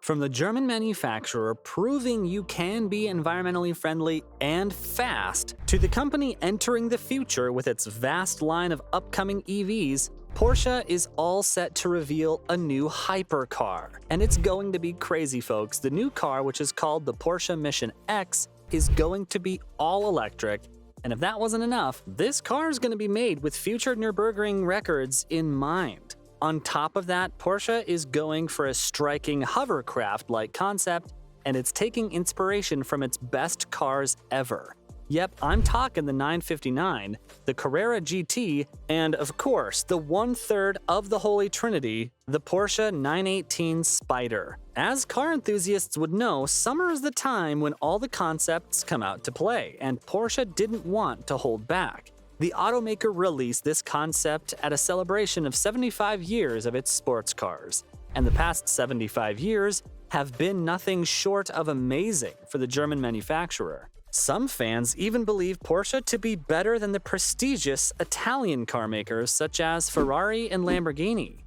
From the German manufacturer proving you can be environmentally friendly and fast, to the company entering the future with its vast line of upcoming EVs, Porsche is all set to reveal a new hypercar. And it's going to be crazy, folks. The new car, which is called the Porsche Mission X, is going to be all electric. And if that wasn't enough, this car is going to be made with future Nürburgring records in mind. On top of that, Porsche is going for a striking hovercraft-like concept, and it's taking inspiration from its best cars ever. Yep, I'm talking the 959, the Carrera GT, and of course, the one-third of the Holy Trinity, the Porsche 918 Spyder. As car enthusiasts would know, summer is the time when all the concepts come out to play, and Porsche didn't want to hold back. The automaker released this concept at a celebration of 75 years of its sports cars, and the past 75 years have been nothing short of amazing for the German manufacturer. Some fans even believe Porsche to be better than the prestigious Italian car makers such as Ferrari and Lamborghini,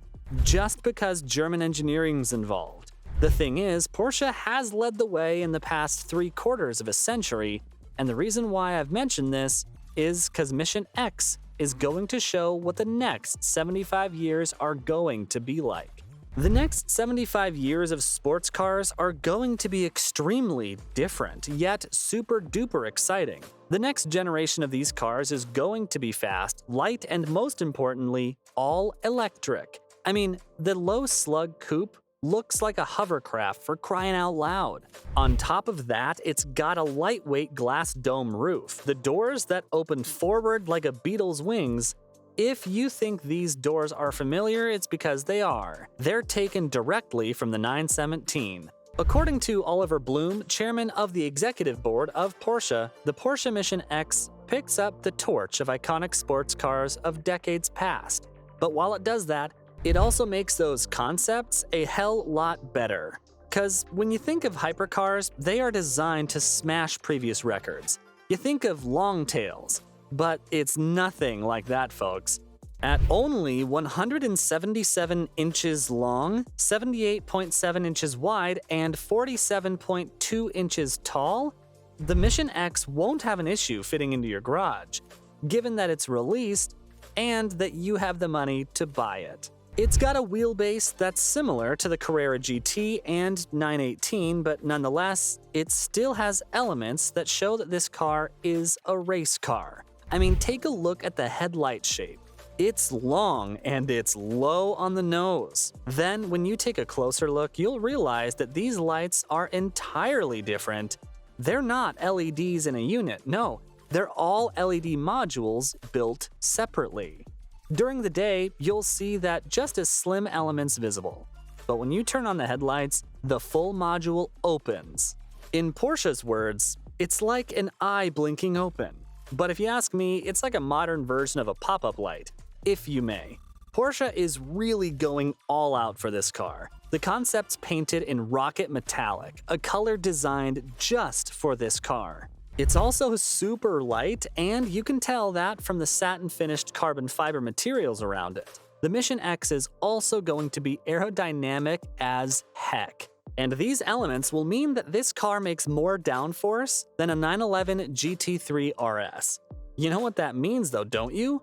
just because German engineering's involved. The thing is, Porsche has led the way in the past 3/4 of a century, and the reason why I've mentioned this is because Mission X is going to show what the next 75 years are going to be like. The next 75 years of sports cars are going to be extremely different, yet super duper exciting. The next generation of these cars is going to be fast, light, and most importantly, all electric. I mean, the low slug coupe looks like a hovercraft, for crying out loud. On top of that, it's got a lightweight glass dome roof, the doors that open forward like a beetle's wings. If you think these doors are familiar, it's because they are. They're taken directly from the 917. According to Oliver Bloom, chairman of the executive board of Porsche, the Porsche Mission X picks up the torch of iconic sports cars of decades past. But while it does that, it also makes those concepts a hell lot better. Cause when you think of hypercars, they are designed to smash previous records. You think of long tails, but it's nothing like that, folks. At only 177 inches long, 78.7 inches wide, and 47.2 inches tall, the Mission X won't have an issue fitting into your garage, given that it's released and that you have the money to buy it. It's got a wheelbase that's similar to the Carrera GT and 918, but nonetheless, it still has elements that show that this car is a race car. I mean, take a look at the headlight shape. It's long and it's low on the nose. Then, when you take a closer look, you'll realize that these lights are entirely different. They're not LEDs in a unit, no, they're all LED modules built separately. During the day, you'll see that just as slim elements visible. But when you turn on the headlights, the full module opens. In Porsche's words, it's like an eye blinking open. But if you ask me, it's like a modern version of a pop-up light, if you may. Porsche is really going all out for this car. The concept's painted in rocket metallic, a color designed just for this car. It's also super light, and you can tell that from the satin-finished carbon fiber materials around it. The Mission X is also going to be aerodynamic as heck. And these elements will mean that this car makes more downforce than a 911 GT3 RS. You know what that means though, don't you?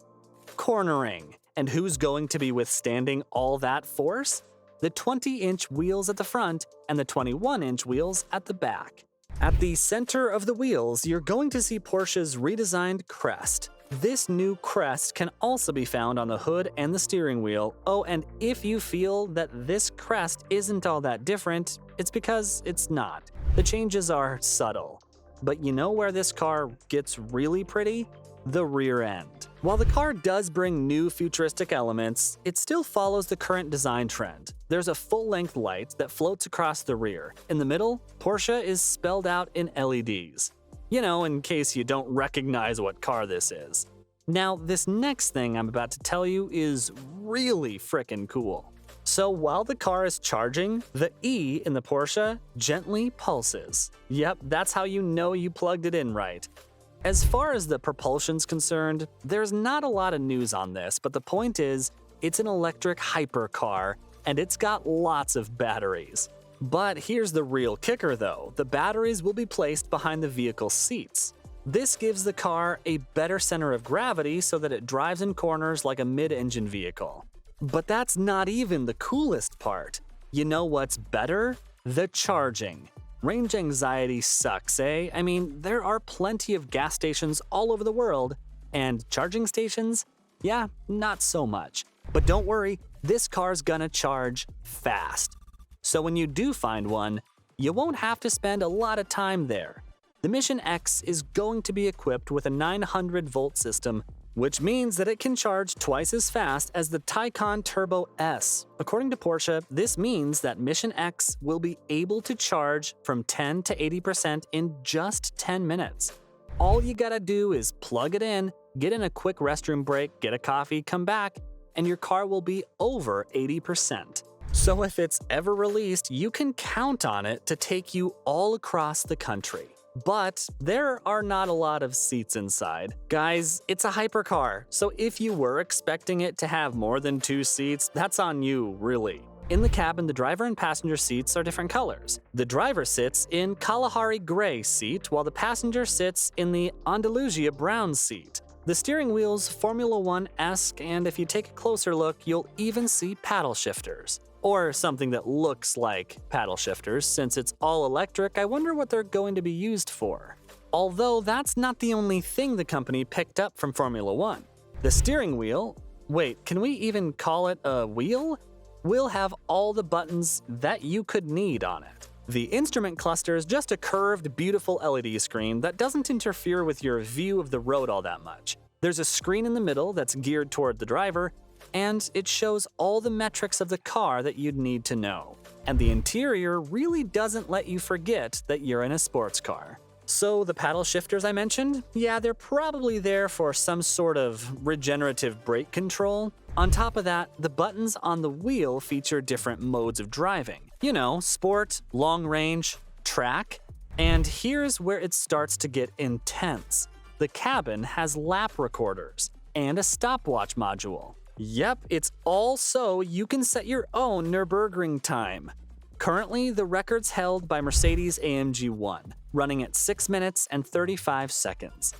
Cornering. And who's going to be withstanding all that force? The 20-inch wheels at the front and the 21-inch wheels at the back. At the center of the wheels, you're going to see Porsche's redesigned crest. This new crest can also be found on the hood and the steering wheel. Oh, and if you feel that this crest isn't all that different, it's because it's not. The changes are subtle. But you know where this car gets really pretty? The rear end. While the car does bring new futuristic elements, it still follows the current design trend. There's a full-length light that floats across the rear. In the middle, Porsche is spelled out in LEDs. You know, in case you don't recognize what car this is. Now, this next thing I'm about to tell you is really frickin' cool. So while the car is charging, the E in the Porsche gently pulses. Yep, that's how you know you plugged it in right. As far as the propulsion's concerned, there's not a lot of news on this, but the point is, it's an electric hypercar, and it's got lots of batteries. But here's the real kicker though, the batteries will be placed behind the vehicle seats. This gives the car a better center of gravity so that it drives in corners like a mid-engine vehicle. But that's not even the coolest part. You know what's better? The charging. Range anxiety sucks, eh? I mean, there are plenty of gas stations all over the world, and charging stations? Yeah, not so much. But don't worry, this car's gonna charge fast. So when you do find one, you won't have to spend a lot of time there. The Mission X is going to be equipped with a 900-volt system, which means that it can charge twice as fast as the Taycan Turbo S. According to Porsche, this means that Mission X will be able to charge from 10 to 80% in just 10 minutes. All you gotta do is plug it in, get in a quick restroom break, get a coffee, come back, and your car will be over 80%. So if it's ever released, you can count on it to take you all across the country. But there are not a lot of seats inside. Guys, it's a hypercar, so if you were expecting it to have more than 2 seats, that's on you, really. In the cabin, the driver and passenger seats are different colors. The driver sits in Kalahari gray seat, while the passenger sits in the Andalusia brown seat. The steering wheel's Formula One-esque, and if you take a closer look, you'll even see paddle shifters. Or something that looks like paddle shifters. Since it's all electric, I wonder what they're going to be used for. Although that's not the only thing the company picked up from Formula One. The steering wheel, wait, can we even call it a wheel? Will have all the buttons that you could need on it. The instrument cluster is just a curved, beautiful LED screen that doesn't interfere with your view of the road all that much. There's a screen in the middle that's geared toward the driver, and it shows all the metrics of the car that you'd need to know. And the interior really doesn't let you forget that you're in a sports car. So the paddle shifters I mentioned, yeah, they're probably there for some sort of regenerative brake control. On top of that, the buttons on the wheel feature different modes of driving. You know, sport, long range, track. And here's where it starts to get intense. The cabin has lap recorders and a stopwatch module. Yep, it's all so you can set your own Nürburgring time. Currently, the record's held by Mercedes-AMG 1, running at 6 minutes and 35 seconds.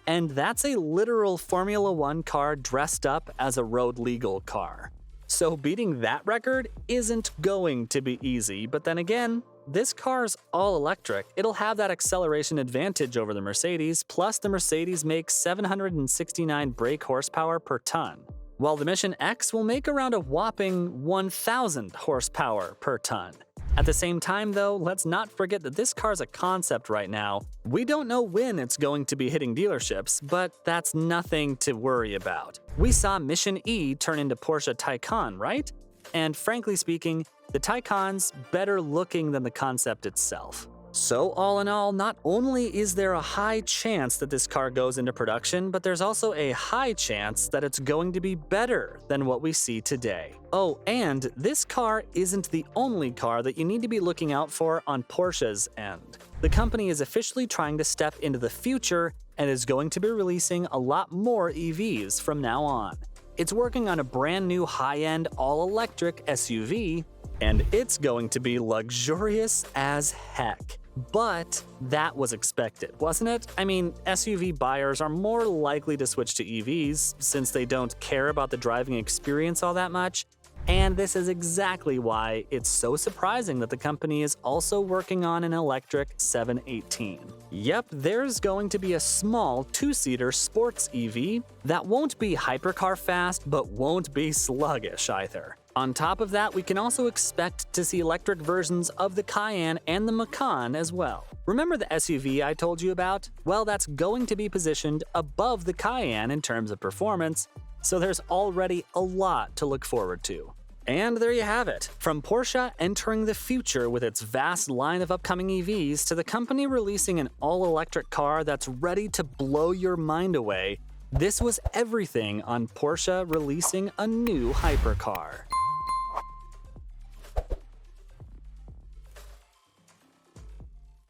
And that's a literal Formula One car dressed up as a road-legal car. So beating that record isn't going to be easy, but then again, this car's all electric. It'll have that acceleration advantage over the Mercedes, plus the Mercedes makes 769 brake horsepower per ton, while the Mission X will make around a whopping 1,000 horsepower per ton. At the same time though, let's not forget that this car's a concept right now. We don't know when it's going to be hitting dealerships, but that's nothing to worry about. We saw Mission E turn into Porsche Taycan, right? And frankly speaking, the Taycan's better looking than the concept itself. So all in all, not only is there a high chance that this car goes into production, but there's also a high chance that it's going to be better than what we see today. Oh, and this car isn't the only car that you need to be looking out for on Porsche's end. The company is officially trying to step into the future and is going to be releasing a lot more EVs from now on. It's working on a brand new high-end all-electric SUV, and it's going to be luxurious as heck. But that was expected, wasn't it? I mean, SUV buyers are more likely to switch to EVs since they don't care about the driving experience all that much. And this is exactly why it's so surprising that the company is also working on an electric 718. Yep, there's going to be a small 2-seater sports EV that won't be hypercar fast, but won't be sluggish either. On top of that, we can also expect to see electric versions of the Cayenne and the Macan as well. Remember the SUV I told you about? Well, that's going to be positioned above the Cayenne in terms of performance, so there's already a lot to look forward to. And there you have it. From Porsche entering the future with its vast line of upcoming EVs to the company releasing an all-electric car that's ready to blow your mind away, this was everything on Porsche releasing a new hypercar.